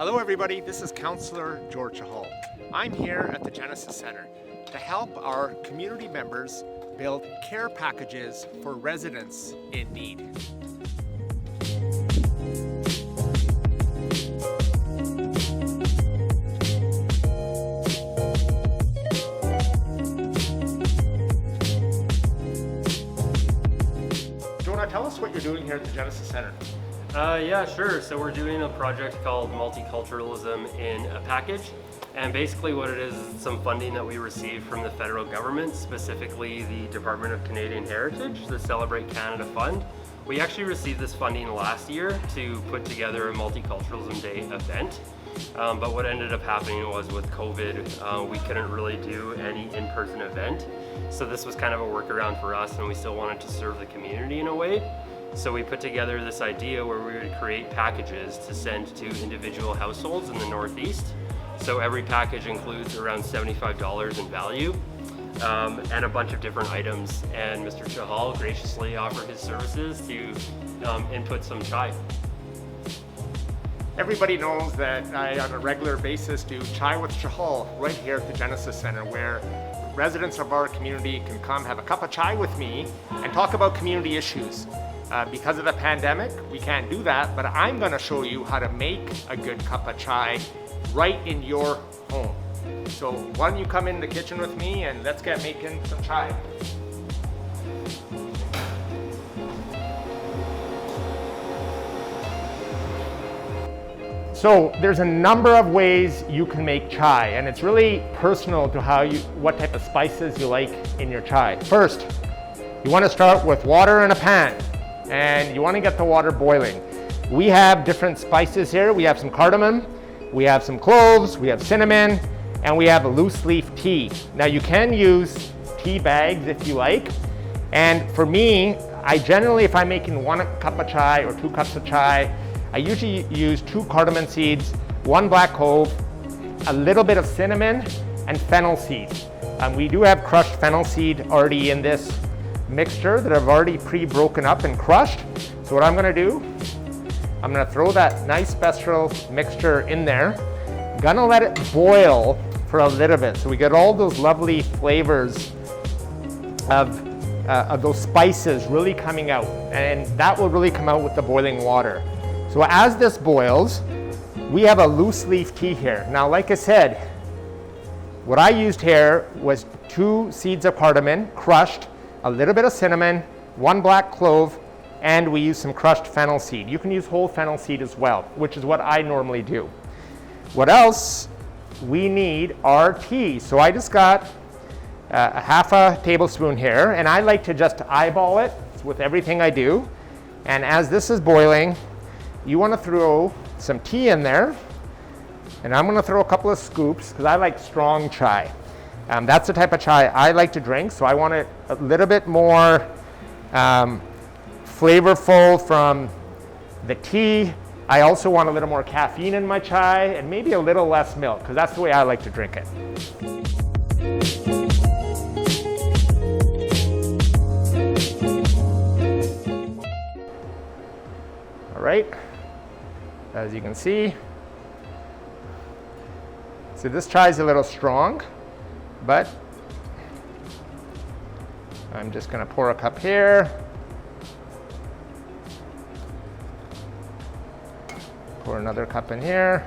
Hello everybody, this is Councillor George Chahal. I'm here at the Genesis Centre to help our community members build care packages for residents in need. Jonah, tell us what you're doing here at the Genesis Centre. Yeah, sure. So we're doing a project called Multiculturalism in a Package. And basically what it is some funding that we received from the federal government, specifically the Department of Canadian Heritage, the Celebrate Canada Fund. We actually received this funding last year to put together a Multiculturalism Day event. But what ended up happening was with COVID, we couldn't really do any in-person event. So this was kind of a workaround for us, and we still wanted to serve the community in a way. So we put together this idea where we would create packages to send to individual households in the Northeast. So every package includes around $75 in value and a bunch of different items. And Mr. Chahal graciously offered his services to input some chai. Everybody knows that I, on a regular basis, do Chai with Chahal right here at the Genesis Centre, where residents of our community can come have a cup of chai with me and talk about community issues. Because of the pandemic, we can't do that, but I'm going to show you how to make a good cup of chai right in your home. So why don't you come in the kitchen with me and let's get making some chai. So there's a number of ways you can make chai, and it's really personal to what type of spices you like in your chai. First, you want to start with water in a pan, and you want to get the water boiling. We have different spices here. We have some cardamom, we have some cloves, we have cinnamon, and we have a loose leaf tea. Now you can use tea bags if you like. And for me, I generally, if I'm making 1 cup of chai or 2 cups of chai, I usually use 2 cardamom seeds, 1 black clove, a little bit of cinnamon, and fennel seed. We do have crushed fennel seed already in this mixture that I've already pre-broken up and crushed. So what I'm gonna do, I'm gonna throw that nice special mixture in there. Gonna let it boil for a little bit so we get all those lovely flavors of those spices really coming out, and that will really come out with the boiling water. So as this boils, we have a loose leaf tea here. Now, like I said, what I used here was 2 seeds of cardamom crushed, a little bit of cinnamon, 1 black clove, and we use some crushed fennel seed. You can use whole fennel seed as well, which is what I normally do. What else we need are tea. So I just got a half a tablespoon here, and I like to just eyeball it with everything I do. And as this is boiling, you want to throw some tea in there, and I'm going to throw a couple of scoops because I like strong chai. That's the type of chai I like to drink, so I want it a little bit more flavorful from the tea. I also want a little more caffeine in my chai and maybe a little less milk, because that's the way I like to drink it. All right, as you can see, so this chai is a little strong, but I'm just going to pour a cup here, pour another cup in here,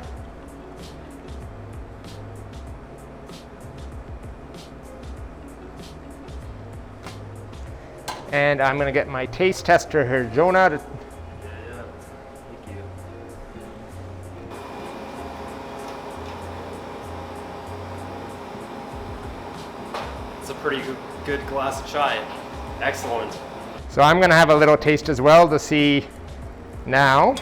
and I'm going to get my taste tester here, Jonah, to It's a pretty good glass of chai. Excellent. So I'm going to have a little taste as well to see now.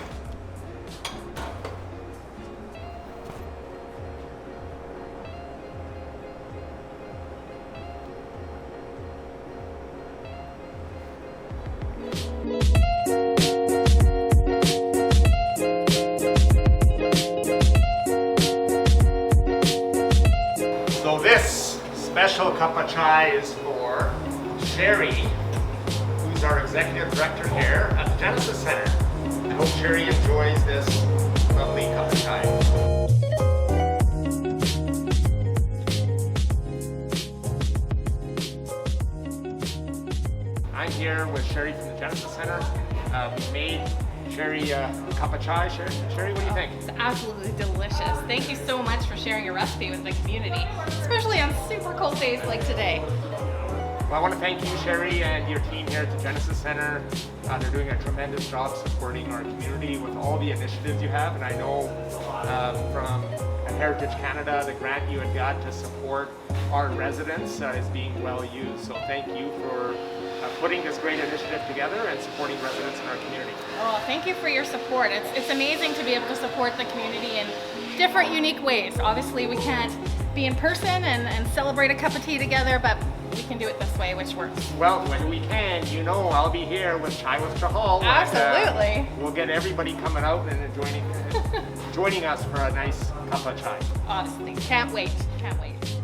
So this special cup of chai is for Sherry, who's our executive director here at the Genesis Centre. I hope Sherry enjoys this lovely cup of chai. here with Sherry from the Genesis Center. We made Sherry a cup of chai. Sherry, what do you think? It's absolutely delicious. Thank you so much for sharing your recipe with the community, especially on super cold days like today. Well, I want to thank you, Sherry, and your team here at the Genesis Center. They're doing a tremendous job supporting our community with all the initiatives you have, and I know from Heritage Canada, the grant you had got to support our residents is being well used. So thank you for putting this great initiative together and supporting residents in our community. Oh, thank you for your support. It's amazing to be able to support the community in different, unique ways. Obviously, we can't be in person and celebrate a cup of tea together, but we can do it this way, which works. Well, when we can, you know, I'll be here with Chai with Chahal. Absolutely. And, we'll get everybody coming out and joining us for a nice cup of chai. Honestly, can't wait. Can't wait.